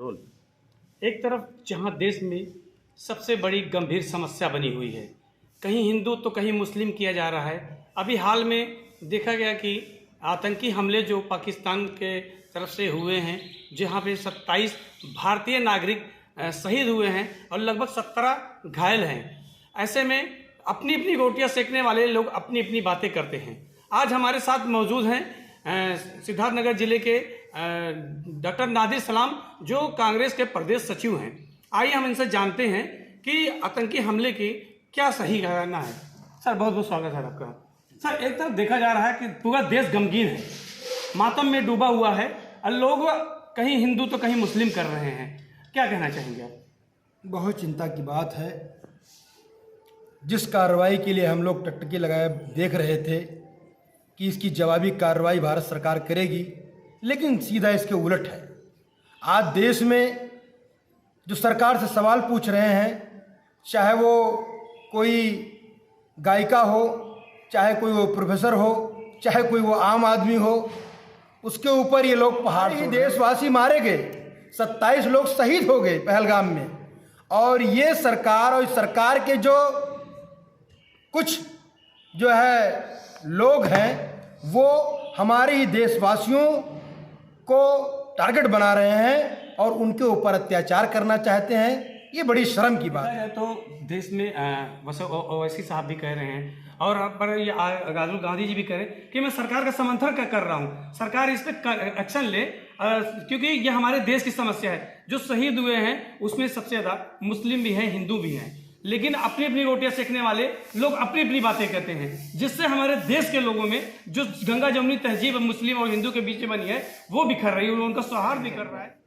Role. एक तरफ जहां देश में सबसे बड़ी गंभीर समस्या बनी हुई है, कहीं हिंदू तो कहीं मुस्लिम किया जा रहा है। अभी हाल में देखा गया कि आतंकी हमले जो पाकिस्तान के तरफ से हुए हैं, जहां पे 27 भारतीय नागरिक शहीद हुए हैं और लगभग 17 घायल हैं। ऐसे में अपनी अपनी रोटियां सेकने वाले लोग अपनी अपनी बातें करते हैं। आज हमारे साथ मौजूद हैं सिद्धार्थनगर जिले के डॉक्टर नादिर सलाम, जो कांग्रेस के प्रदेश सचिव हैं। आइए हम इनसे जानते हैं कि आतंकी हमले की क्या सही कहना है। सर, बहुत बहुत स्वागत है आपका। सर, एक तरफ देखा जा रहा है कि पूरा देश गमगीन है, मातम में डूबा हुआ है और लोग कहीं हिंदू तो कहीं मुस्लिम कर रहे हैं। क्या कहना चाहेंगे आप? बहुत चिंता की बात है। जिस कार्रवाई के लिए हम लोग टकटकी लगाए देख रहे थे कि इसकी जवाबी कार्रवाई भारत सरकार करेगी, लेकिन सीधा इसके उलट है। आज देश में जो सरकार से सवाल पूछ रहे हैं, चाहे वो कोई गायिका हो, चाहे कोई वो प्रोफेसर हो, चाहे कोई वो आम आदमी हो, उसके ऊपर ये लोग पहाड़ ही देशवासी मारे गए, 27 लोग शहीद हो गए पहलगाम में। और ये सरकार और सरकार के जो कुछ जो है लोग हैं, वो हमारे ही देशवासियों को टारगेट बना रहे हैं और उनके ऊपर अत्याचार करना चाहते हैं। ये बड़ी शर्म की बात है। तो देश में वैसे ओवैसी साहब भी कह रहे हैं और पर राहुल गांधी जी भी कह रहे हैं कि मैं सरकार का समर्थन कर रहा हूँ, सरकार इस पर एक्शन ले, क्योंकि ये हमारे देश की समस्या है। जो शहीद हुए हैं उसमें सबसे ज़्यादा मुस्लिम भी हैं, हिंदू भी हैं, लेकिन अपनी अपनी रोटियां सेकने वाले लोग अपनी अपनी बातें कहते हैं, जिससे हमारे देश के लोगों में जो गंगा जमुनी तहजीब मुस्लिम और हिंदू के बीच में बनी है वो बिखर रही है, उनका सौहार्द बिखर रहा है।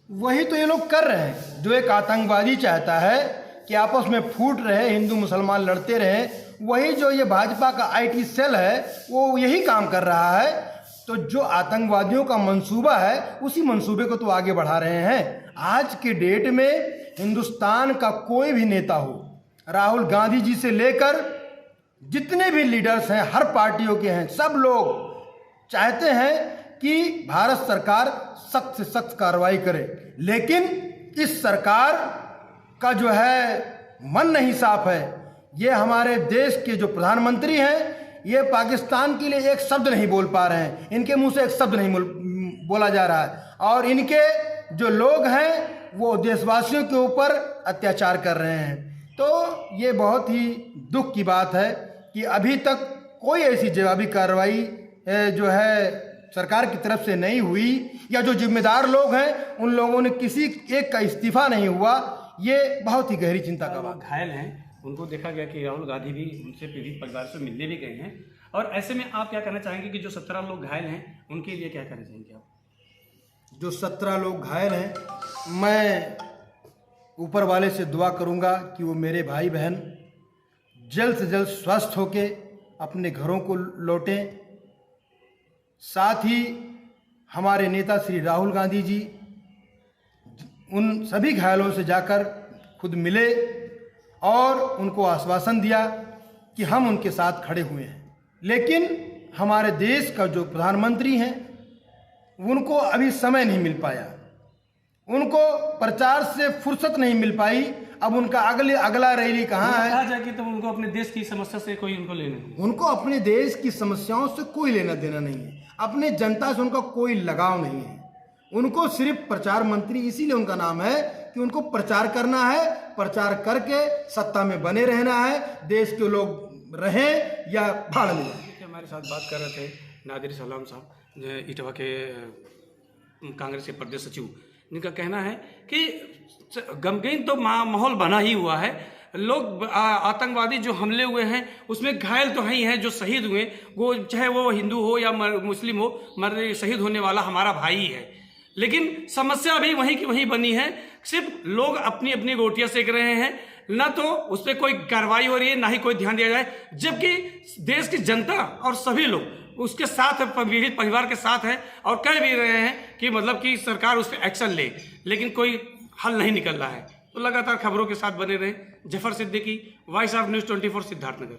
वही तो ये लोग कर रहे हैं। जो एक आतंकवादी चाहता है कि आपस में फूट रहे, हिंदू मुसलमान लड़ते रहे, वही जो ये भाजपा का IT सेल है वो यही काम कर रहा है। तो जो आतंकवादियों का मंसूबा है, उसी मंसूबे को तो आगे बढ़ा रहे हैं। आज के डेट में हिंदुस्तान का कोई भी नेता हो, राहुल गांधी जी से लेकर जितने भी लीडर्स हैं, हर पार्टियों के हैं, सब लोग चाहते हैं कि भारत सरकार सख्त से सख्त कार्रवाई करे। लेकिन इस सरकार का जो है मन नहीं साफ है। ये हमारे देश के जो प्रधानमंत्री हैं, ये पाकिस्तान के लिए एक शब्द नहीं बोल पा रहे हैं। इनके मुंह से एक शब्द नहीं बोला जा रहा है और इनके जो लोग हैं वो देशवासियों के ऊपर अत्याचार कर रहे हैं। तो ये बहुत ही दुख की बात है कि अभी तक कोई ऐसी जवाबी कार्रवाई जो है सरकार की तरफ से नहीं हुई, या जो जिम्मेदार लोग हैं उन लोगों ने किसी एक का इस्तीफा नहीं हुआ। ये बहुत ही गहरी चिंता का बात। घायल हैं, उनको देखा गया कि राहुल गांधी भी उनसे पीड़ित परिवार से मिलने भी गए हैं। और ऐसे में आप क्या कहना चाहेंगे कि जो 17 लोग घायल हैं उनके लिए क्या कहना चाहेंगे आप? जो 17 लोग घायल हैं, मैं ऊपर वाले से दुआ करूंगा कि वो मेरे भाई बहन जल्द से जल्द स्वस्थ होके अपने घरों को लौटें। साथ ही हमारे नेता श्री राहुल गांधी जी उन सभी घायलों से जाकर खुद मिले और उनको आश्वासन दिया कि हम उनके साथ खड़े हुए हैं। लेकिन हमारे देश का जो प्रधानमंत्री हैं, उनको अभी समय नहीं मिल पाया, उनको प्रचार से फुर्सत नहीं मिल पाई। अब उनका अगला रैली कहाँ है? कहा जाए कि तो उनको अपने देश की समस्या से कोई उनको लेना नहीं, उनको अपने देश की समस्याओं से कोई लेना देना नहीं है, अपने जनता से उनका कोई लगाव नहीं है। उनको सिर्फ प्रचार मंत्री इसीलिए उनका नाम है कि उनको प्रचार करना है, प्रचार करके सत्ता में बने रहना है, देश के लोग रहें या भाड़ में जाए। हमारे साथ बात कर रहे थे नादिर सलाम साहब, इटवा के कांग्रेस के प्रदेश सचिव। इनका कहना है कि गमगीन तो माहौल बना ही हुआ है। लोग आतंकवादी जो हमले हुए हैं उसमें घायल तो ही हैं, जो शहीद हुए वो चाहे वो हिंदू हो या मुस्लिम हो, शहीद होने वाला हमारा भाई है। लेकिन समस्या अभी वहीं की वहीं बनी है। सिर्फ लोग अपनी अपनी रोटियां सेक रहे हैं, ना तो उस पर कोई कार्रवाई हो रही है, ना ही कोई ध्यान दिया जाए, जबकि देश की जनता और सभी लोग उसके साथ पीड़ित परिवार के साथ हैं और कह भी रहे हैं कि मतलब कि सरकार उस पर एक्शन ले, लेकिन कोई हल नहीं निकल रहा है। तो लगातार खबरों के साथ बने रहे। Zafar Siddiqui, voice of news 24, Siddharthnagar.